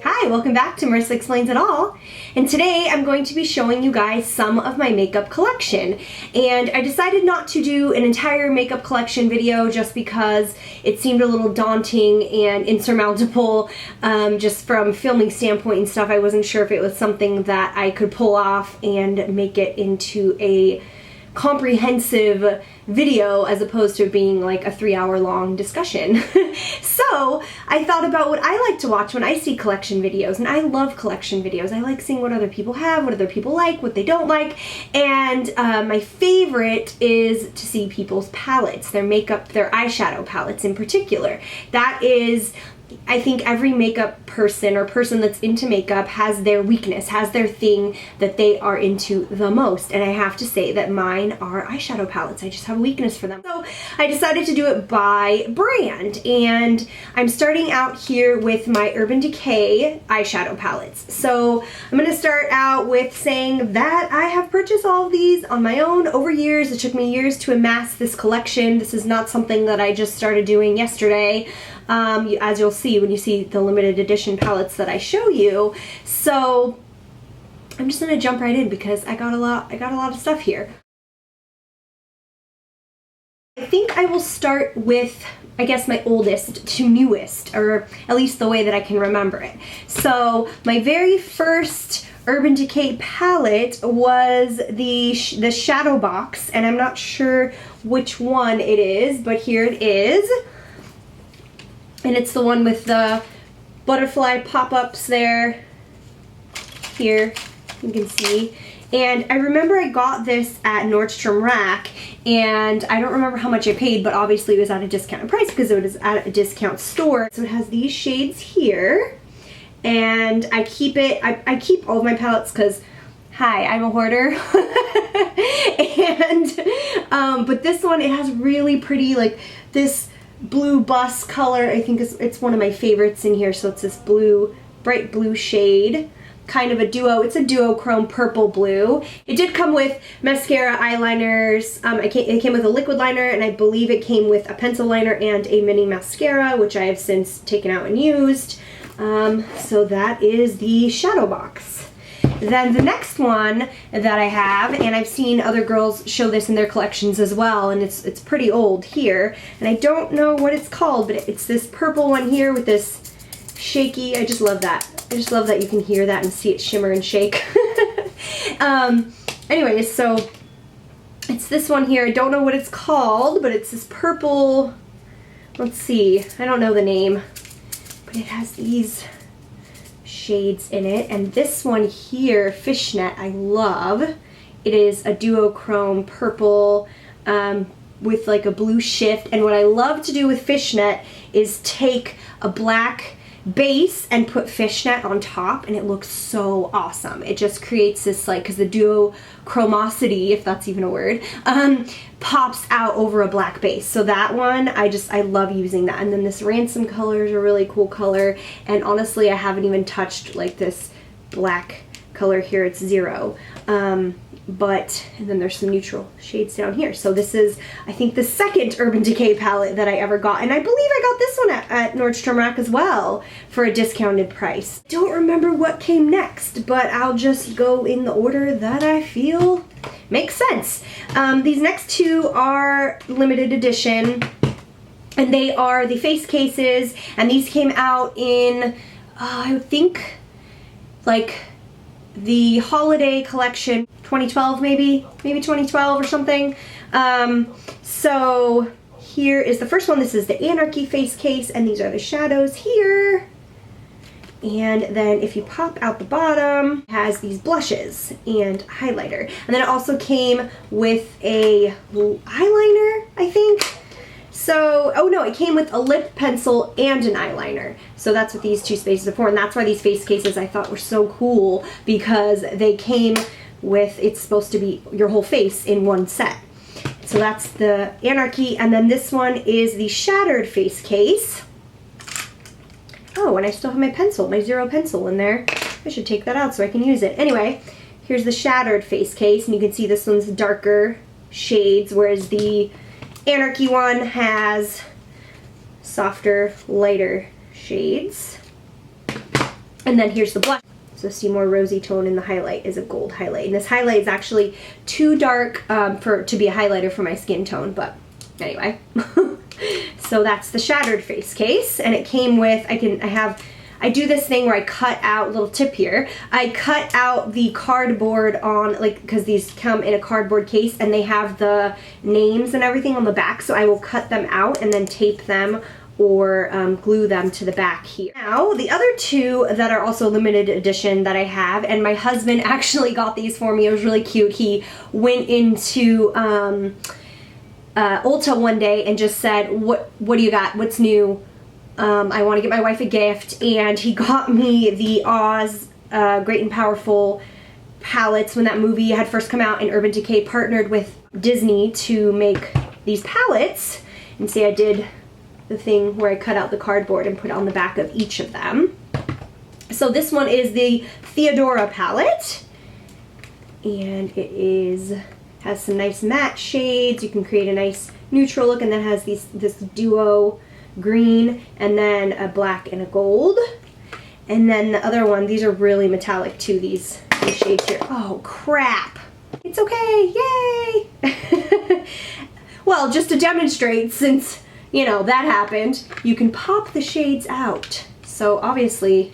Hi, welcome back to Marisa Explains It All, and today I'm going to be showing you guys some of my makeup collection. And I decided not to do an entire makeup collection video just because it seemed a little daunting and insurmountable, just from filming standpoint and stuff. I wasn't sure if it was something that I could pull off and make it into a comprehensive video as opposed to being like a 3-hour long discussion. So I thought about what I like to watch when I see collection videos, and I love collection videos. I like seeing what other people have, what other people like, what they don't like, and my favorite is to see people's palettes, their makeup, their eyeshadow palettes in particular. That is, I think every makeup person or person that's into makeup has their weakness, has their thing that they are into the most. And I have to say that mine are eyeshadow palettes. I just have a weakness for them. So I decided to do it by brand. And I'm starting out here with my Urban Decay eyeshadow palettes. So I'm going to start out with saying that I have purchased all of these on my own over years. It took me years to amass this collection. This is not something that I just started doing yesterday. As you'll see when you see the limited edition palettes that I show you. So I'm just gonna jump right in because I got a lot of stuff here. I think I will start with, I guess, my oldest to newest, or at least the way that I can remember it. So my very first Urban Decay palette was the Shadow Box, and I'm not sure which one it is, but here it is. And it's the one with the butterfly pop-ups there, here, you can see. And I remember I got this at Nordstrom Rack, and I don't remember how much I paid, but obviously it was at a discounted price because it was at a discount store. So it has these shades here, and I keep it, I keep all of my palettes because, hi, I'm a hoarder. And, but this one, it has really pretty, like, this blue bust color. I think it's one of my favorites in here. So it's this blue, bright blue shade, kind of a duo. It's a duochrome purple blue. It did come with mascara, eyeliners. It came with a liquid liner, and I believe it came with a pencil liner and a mini mascara, which I have since taken out and used. So that is the Shadow Box. Then the next one that I have, and I've seen other girls show this in their collections as well, and it's pretty old here, and I don't know what it's called, but it's this purple one here with this shaky, I just love that. I just love that you can hear that and see it shimmer and shake. Anyways, so it's this one here. I don't know what it's called, but it's this purple, let's see, I don't know the name, but it has these shades in it. And this one here, Fishnet, I love. It is a duochrome purple with like a blue shift. And what I love to do with Fishnet is take a black base and put Fishnet on top, and it looks so awesome. It just creates this, like, because the duochromosity, if that's even a word, pops out over a black base. So that one, I love using that. And then this Ransom color is a really cool color, and honestly I haven't even touched like this black color here. It's 0. And then there's some neutral shades down here. So this is, I think, the second Urban Decay palette that I ever got, and I believe I got this one at Nordstrom Rack as well for a discounted price. Don't remember what came next, but I'll just go in the order that I feel makes sense. These next two are limited edition, and they are the face cases, and these came out in, I think, like, the holiday collection, 2012 maybe 2012 or something. So here is the first one. This is the Anarchy face case, and these are the shadows here. And then if you pop out the bottom, it has these blushes and highlighter. And then it also came with a eyeliner, I think. So, oh no, it came with a lip pencil and an eyeliner. So that's what these two spaces are for, and that's why these face cases I thought were so cool, because they came with, it's supposed to be your whole face in one set. So that's the Anarchy, and then this one is the Shattered face case. Oh, and I still have my pencil, my 0 pencil in there. I should take that out so I can use it. Anyway, here's the Shattered face case, and you can see this one's darker shades, whereas the Anarchy one has softer, lighter shades. And then here's the blush. So see more rosy tone, and the highlight is a gold highlight. And this highlight is actually too dark to be a highlighter for my skin tone, but anyway. So that's the Shattered face case, and it came with, I do this thing where I cut out, little tip here, I cut out the cardboard on, like, because these come in a cardboard case and they have the names and everything on the back, so I will cut them out and then tape them or glue them to the back here. Now, the other two that are also limited edition that I have, and my husband actually got these for me, it was really cute. He went into Ulta one day and just said, what do you got? What's new? I want to get my wife a gift, and he got me the Oz Great and Powerful palettes when that movie had first come out, and Urban Decay partnered with Disney to make these palettes. And see, I did the thing where I cut out the cardboard and put it on the back of each of them. So this one is the Theodora palette, and it has some nice matte shades. You can create a nice neutral look, and then has this duo green and then a black and a gold. And then the other one, these are really metallic too, these shades here. Oh crap, it's okay, yay. Well, just to demonstrate, since you know that happened, you can pop the shades out. So obviously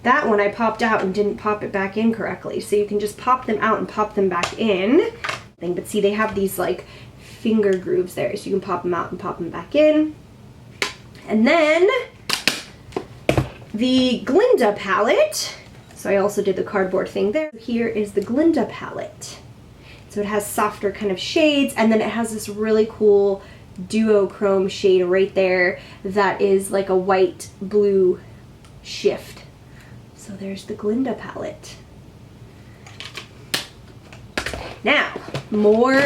that one I popped out and didn't pop it back in correctly, so you can just pop them out and pop them back in. But see, they have these like finger grooves there, so you can pop them out and pop them back in. And then the Glinda palette. So I also did the cardboard thing there. Here is the Glinda palette. So it has softer kind of shades, and then it has this really cool duochrome shade right there that is like a white blue shift. So there's the Glinda palette. Now, more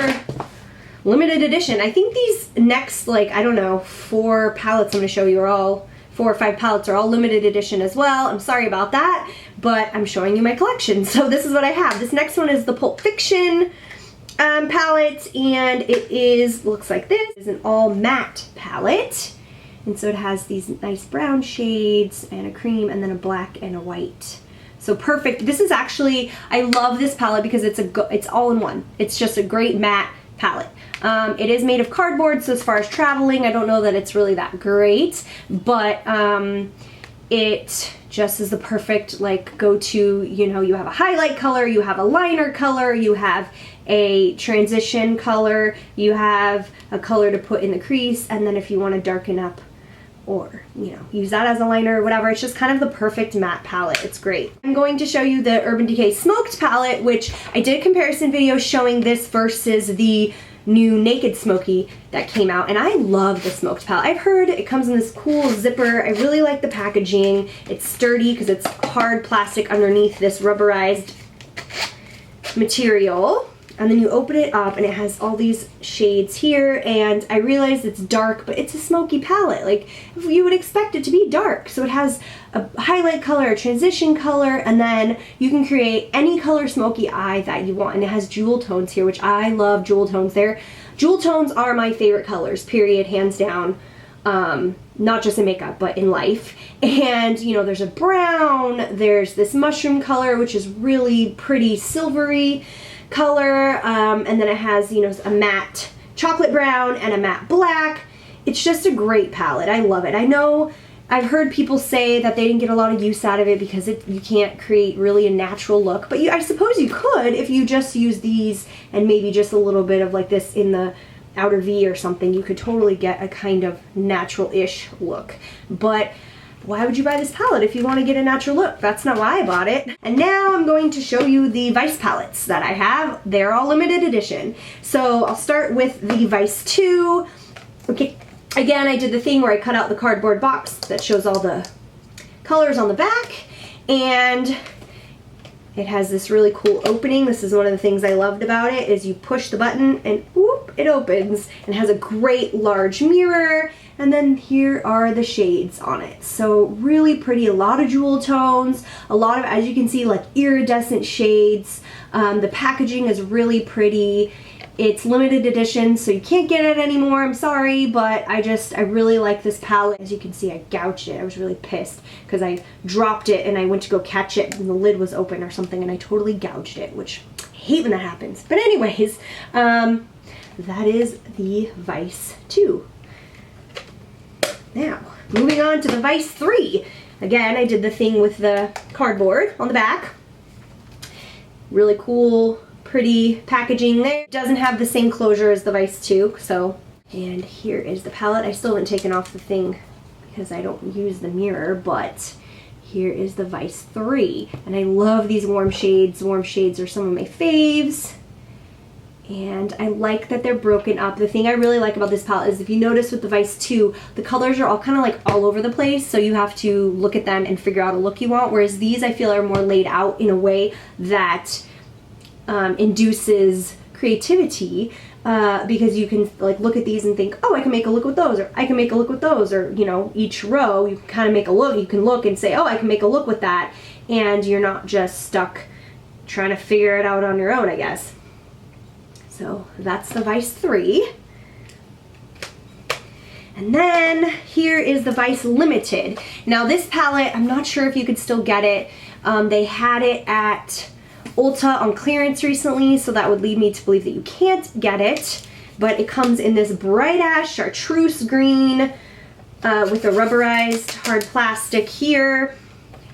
limited edition. I think these next, like, I don't know, 4 palettes I'm going to show you are all, 4 or 5 palettes are all limited edition as well. I'm sorry about that, but I'm showing you my collection. So this is what I have. This next one is the Pulp Fiction palette, and it looks like this. It's an all matte palette, and so it has these nice brown shades and a cream and then a black and a white. So perfect. This is actually, I love this palette because it's all in one. It's just a great matte palette. It is made of cardboard, so as far as traveling, I don't know that it's really that great, but it just is the perfect like go-to, you know, you have a highlight color, you have a liner color, you have a transition color, you have a color to put in the crease, and then if you want to darken up or, you know, use that as a liner or whatever, it's just kind of the perfect matte palette. It's great. I'm going to show you the Urban Decay Smoked palette, which I did a comparison video showing this versus the new Naked Smoky that came out, and I love the Smoked palette. I've heard it comes in this cool zipper. I really like the packaging. It's sturdy because it's hard plastic underneath this rubberized material. And then you open it up and it has all these shades here, and I realize it's dark, but it's a smoky palette. Like, you would expect it to be dark. So it has a highlight color, a transition color, and then you can create any color smoky eye that you want. And it has jewel tones here, which I love jewel tones there. Jewel tones are my favorite colors, period, hands down. Not just in makeup, but in life. And, you know, there's a brown, there's this mushroom color, which is really pretty silvery color, and then it has, you know, a matte chocolate brown and a matte black. It's just a great palette. I love it. I know I've heard people say that they didn't get a lot of use out of it because you can't create really a natural look, but I suppose you could if you just use these and maybe just a little bit of like this in the outer V or something. You could totally get a kind of natural-ish look. But why would you buy this palette if you want to get a natural look? That's not why I bought it. And now I'm going to show you the Vice palettes that I have. They're all limited edition. So I'll start with the Vice 2. Okay, again, I did the thing where I cut out the cardboard box that shows all the colors on the back, and it has this really cool opening. This is one of the things I loved about it, is you push the button and whoop, it opens, and has a great large mirror. And then here are the shades on it. So really pretty, a lot of jewel tones, a lot of, as you can see, like iridescent shades. The packaging is really pretty. It's limited edition, so you can't get it anymore. I'm sorry, but I really like this palette. As you can see, I gouged it. I was really pissed because I dropped it and I went to go catch it and the lid was open or something and I totally gouged it, which I hate when that happens. But anyways, that is the Vice 2. Now, moving on to the Vice 3. Again, I did the thing with the cardboard on the back. Really cool, pretty packaging there. It doesn't have the same closure as the Vice 2, so. And here is the palette. I still haven't taken off the thing because I don't use the mirror, but here is the Vice 3. And I love these warm shades. Warm shades are some of my faves. And I like that they're broken up. The thing I really like about this palette is if you notice with the Vice 2, the colors are all kind of like all over the place, so you have to look at them and figure out a look you want, whereas these I feel are more laid out in a way that induces creativity, because you can like look at these and think, oh, I can make a look with those, or I can make a look with those, or you know, each row you can kind of make a look. You can look and say, oh, I can make a look with that, and you're not just stuck trying to figure it out on your own, I guess. So that's the Vice 3. And then here is the Vice Limited. Now this palette, I'm not sure if you could still get it. They had it at Ulta on clearance recently, so that would lead me to believe that you can't get it. But it comes in this bright ash chartreuse green with a rubberized hard plastic here.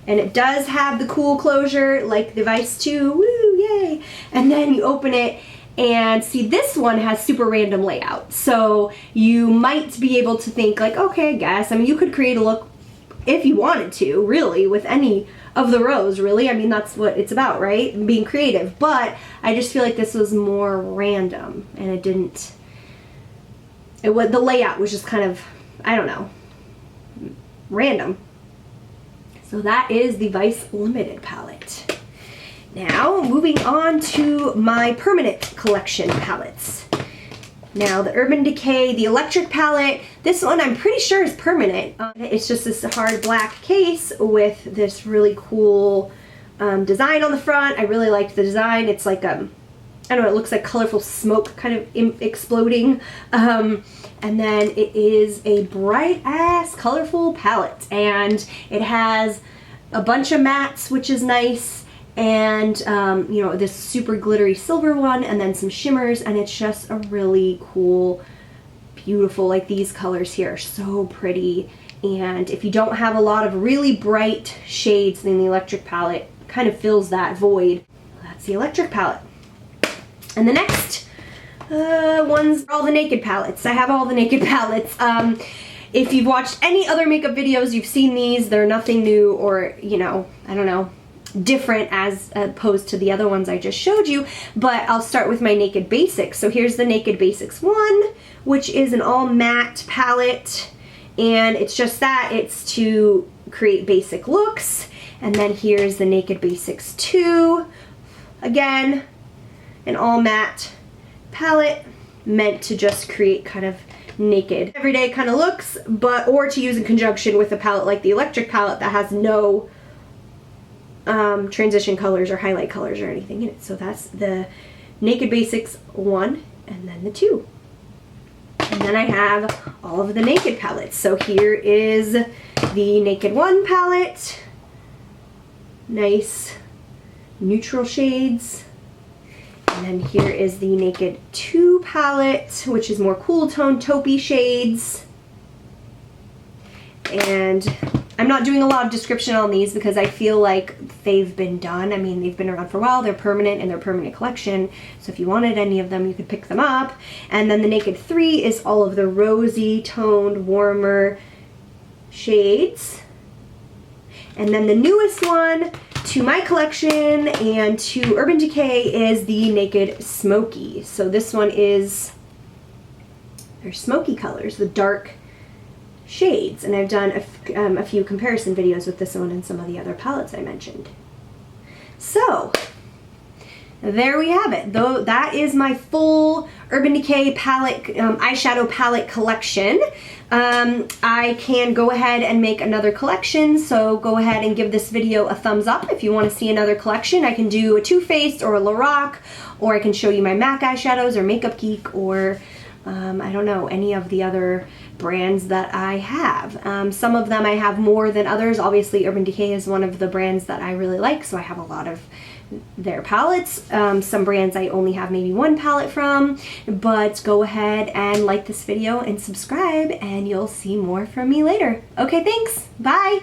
And it does have the cool closure like the Vice 2, woo, yay! And then you open it and see, this one has super random layout. So you might be able to think like, okay, I guess. I mean, you could create a look if you wanted to, really, with any of the rows, really. I mean, that's what it's about, right? Being creative. But I just feel like this was more random, and it didn't, the layout was just kind of, I don't know, random. So that is the Vice Limited palette. Now, moving on to my permanent collection palettes. Now, the Urban Decay, the electric palette, this one I'm pretty sure is permanent. It's just this hard black case with this really cool design on the front. I really liked the design. It's like, I don't know, it looks like colorful smoke kind of exploding. And then it is a bright ass colorful palette. And it has a bunch of mattes, which is nice. And you know, this super glittery silver one, and then some shimmers, and it's just a really cool, beautiful, like these colors here are so pretty. And if you don't have a lot of really bright shades, then the electric palette kind of fills that void. That's the electric palette. And the next ones are all the naked palettes. I have all the naked palettes. If you've watched any other makeup videos, you've seen these. They're nothing new, or, you know, I don't know, different as opposed to the other ones I just showed you, but I'll start with my Naked Basics. So here's the Naked Basics 1, which is an all matte palette, and it's just that, it's to create basic looks. And then here's the Naked Basics 2, again, an all matte palette meant to just create kind of naked, everyday kind of looks, but or to use in conjunction with a palette like the electric palette that has no transition colors or highlight colors or anything in it. So that's the Naked Basics 1 and then the 2. And then I have all of the Naked palettes. So here is the Naked 1 palette. Nice neutral shades. And then here is the Naked 2 palette, which is more cool tone taupey shades. And I'm not doing a lot of description on these because I feel like they've been done. I mean, they've been around for a while. They're permanent in their permanent collection. So if you wanted any of them, you could pick them up. And then the Naked 3 is all of the rosy toned, warmer shades. And then the newest one to my collection and to Urban Decay is the Naked Smoky. So this one is, they're smoky colors, the dark shades, and I've done a few comparison videos with this one and some of the other palettes I mentioned. So there we have it. Though that is my full Urban Decay palette, eyeshadow palette collection. I can go ahead and make another collection, so go ahead and give this video a thumbs up if you want to see another collection. I can do a Too Faced or a Lorac, or I can show you my MAC eyeshadows or Makeup Geek, or I don't know, any of the other brands that I have. Some of them I have more than others. Obviously Urban Decay is one of the brands that I really like, so I have a lot of their palettes. Some brands I only have maybe one palette from, but go ahead and like this video and subscribe and you'll see more from me later. Okay, thanks. Bye.